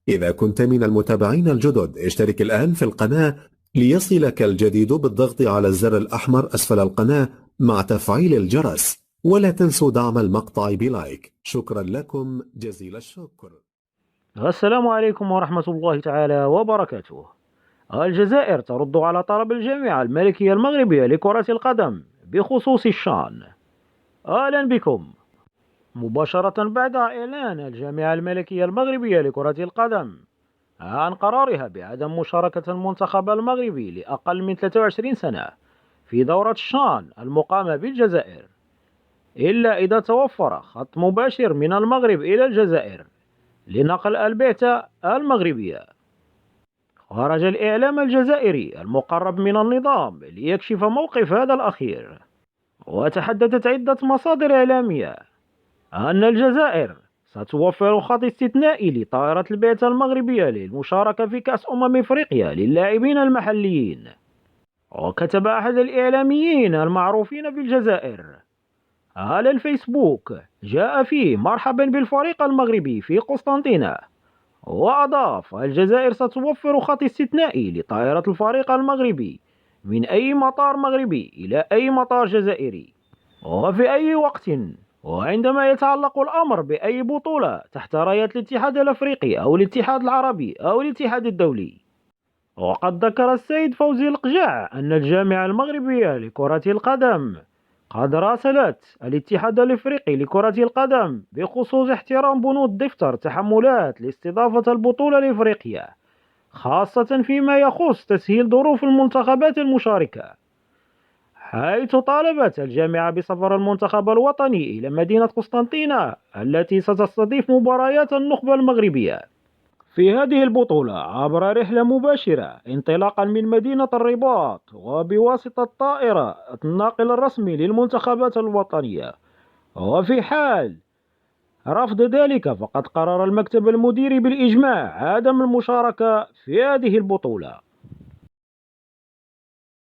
إذا كنت من المتابعين الجدد اشترك الآن في القناة ليصلك الجديد بالضغط على الزر الأحمر أسفل القناة مع تفعيل الجرس، ولا تنسوا دعم المقطع بلايك. شكرا لكم جزيل الشكر. السلام عليكم ورحمة الله تعالى وبركاته. الجزائر ترد على طلب الجامعة الملكية المغربية لكرة القدم بخصوص الشان. أهلا بكم. مباشرة بعد إعلان الجامعة الملكية المغربية لكرة القدم عن قرارها بعدم مشاركة المنتخب المغربي لأقل من 23 سنة في دورة الشان المقامة بالجزائر، إلا إذا توفر خط مباشر من المغرب إلى الجزائر لنقل البعثة المغربية. خرج الإعلام الجزائري المقرب من النظام ليكشف موقف هذا الأخير، وتحدثت عدة مصادر إعلامية أن الجزائر ستوفر خط استثنائي لطائرة البعثة المغربية للمشاركة في كأس إفريقيا للاعبين المحليين. وكتب أحد الإعلاميين المعروفين بالجزائر على الفيسبوك جاء فيه مرحبا بالفريق المغربي في قسطنطينة، وأضاف: الجزائر ستوفر خط استثنائي لطائرة الفريق المغربي من أي مطار مغربي إلى أي مطار جزائري وفي أي وقت، وعندما يتعلق الأمر بأي بطولة تحت راية الاتحاد الأفريقي أو الاتحاد العربي أو الاتحاد الدولي. وقد ذكر السيد فوزي القجاع أن الجامعة المغربية لكرة القدم قد راسلت الاتحاد الافريقي لكرة القدم بخصوص احترام بنود دفتر تحملات لاستضافة البطولة الافريقية، خاصة فيما يخص تسهيل ظروف المنتخبات المشاركة، حيث طالبت الجامعة بسفر المنتخب الوطني إلى مدينة قسطنطينة التي ستستضيف مباريات النخبة المغربية في هذه البطولة عبر رحلة مباشرة انطلاقا من مدينة الرباط وبواسطة طائرة الناقل الرسمي للمنتخبات الوطنية. وفي حال رفض ذلك فقد قرر المكتب المديري بالإجماع عدم المشاركة في هذه البطولة.